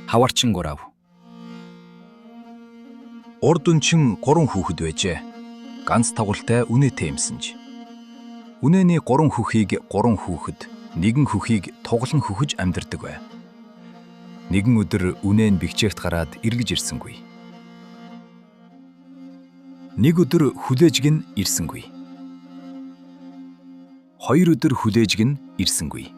Хаварчин гурав. Урд үнчин 3 хүүхэд байжээ. Ганц тагуултай үнэтэй юмсанж. Үнэний 3 хүүхийг 3 хүүхэд, нэгэн хүүхийг туглан хөхөж амьдардаг бай. Нэгэн өдөр үнэ нь бэгчээт гараад эргэж ирсэнгүй. Нэг өдөр хүлээж гин ирсэнгүй. 2 өдөр хүлээж гин ирсэнгүй.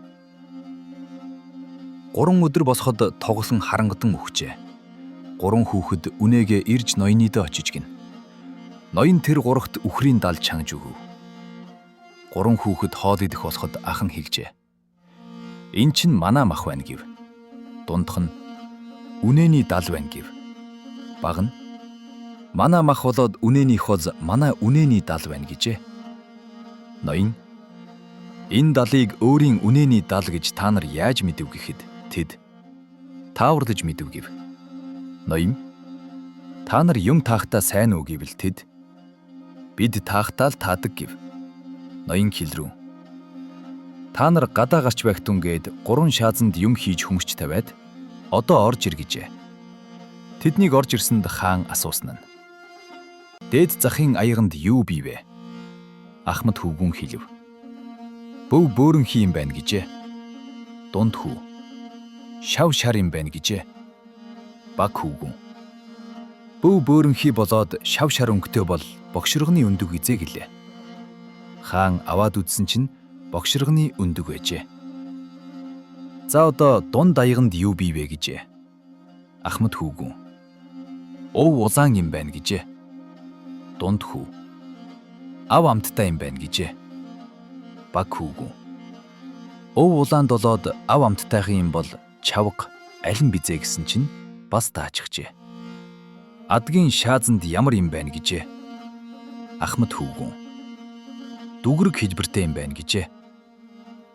3 өдөр босоход тоглон харангатан өгчээ. 3 хүүхэд үнэгээ ирж ноёныдоо очиж гин. Ноён тэр 3-т үхрийн далд чангаж өгөв. 3 хүүхэд хоол идэх болоход ах нь хэлжээ. Эн чинь манай мах байна гэв. Дундх нь үнэний дал байна гэв. Баг нь манай мах болоод үнэний хоз манай үнэний дал байна гэжээ. Ноён энэ далыг өөрийн үнэний дал гэж та нар яаж мэдв гэхэд тэд тааварлаж мэдв гэв. Ноён та нар юм таахтаа сайн уу гэвэл тэд бид таахтаа л таадаг гэв. Ноён хэлрүү та нар гадаа гарч байхтун гээд 3 шаазанд юм хийж хөмсч тавиад одоо орж ир гэжээ. Тэднийг орж ирсэнд хаан асуусан нь дээд захын аяганд юу бий вэ? Ахмад хүүгүн хэлв. Бөв бөөрөнхий юм байна гэжээ. Дунд хүү шав шар юм байна гэжээ. Баг хүүгүн бөв бөөрөнхий болоод шав шар өнгөтэй бол богширгоны өндөг эзээ гэлээ. Хаан аваад үзсэн чинь богширгоны өндөг байжээ. За одоо дунд аяганд юу бий вэ гэжээ. Ахмад хүүгүн ов улаан юм байна гэжээ. Дунд хүү ав амттай юм байна гэжээ. Баг хүүгүн ов улаанд болоод ав амттайхан юм бол чавга аль нь бизээ гэсэн чинь бас таачгчээ. Адгийн шаазанд ямар юм байна гэжээ. Ахмад хүүгүн дүгрэг хэлбэртэй юм байна гэжээ.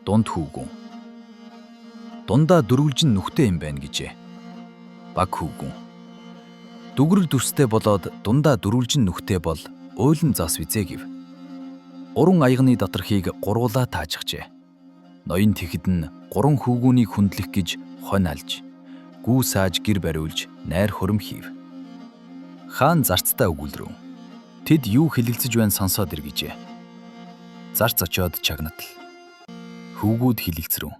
Дунд хүүгүн дундаа дөрвөлжин нүхтэй юм байна гэжээ. Баг хүүгүн дүгрэг дүрстэй болоод дундаа дөрвөлжин нүхтэй бол уйлан зас визээ гэв. 3 аягны доторхийг гурвуулаа таажгчээ. Ноён тэгэхэд нь 3 хүүгүүнийг хүндлэх гэж хонь алж, гүү сааж гэр бариулж найр хөрөм хийв. Хаан зарцтай өгүүлрөв. Тэд юу хэлэлцэж байна сонсоод иргэжээ. Зарц очоод чагнатал. Хүүгүүд хэлэлцрэв.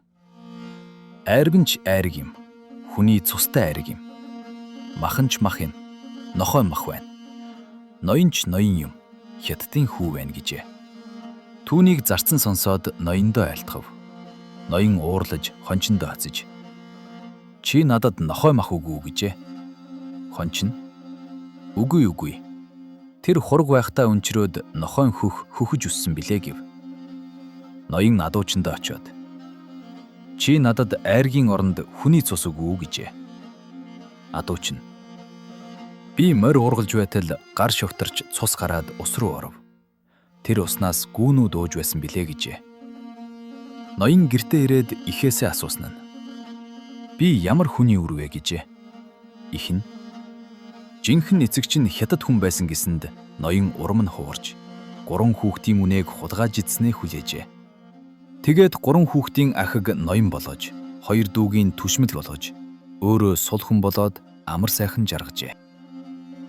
Айрганч айраг юм. Хүний цустай айраг юм. Маханч мах юм. Нохой мах байна. Ноёнч ноён юм. Хятадын хүү байна гэжээ. Түүнийг зарцсан сонсоод ноёндоо айлтгав. Ноён уурлаж хончиндоо хацж. Чи надад нохой мах үгүй гэжээ. Хончин үгүй үгүй. Тэр хург байхдаа өнчрөөд нохойн хөхөж өссөн билээ гэв. Ноён адуучиндаа очиод чи надад айргийн оронд хүний цус үгүй гэжээ. Адууч нь би морь уургалж байтал гар шувтарч цус гараад ус руу оров. Тэр уснаас гүүнүүд ууж байсан билээ гэжээ. Ноён гэртээ ирээд ихээсээ асуусан нь би ямар хүний үр вэ гэжээ. Их нь жинхэнэ эцэгч нь хятад хүн байсан гэсэнд ноён урам нь хугарч 3 хүүхдийн үнээг хулгайж идснээ хүлээжээ. Тэгээд 3 хүүхдийн ахиг ноён болгож 2 дүүгийн түшмэл болгож өөрөө сул хүн болоод амар сайхан жаргажээ.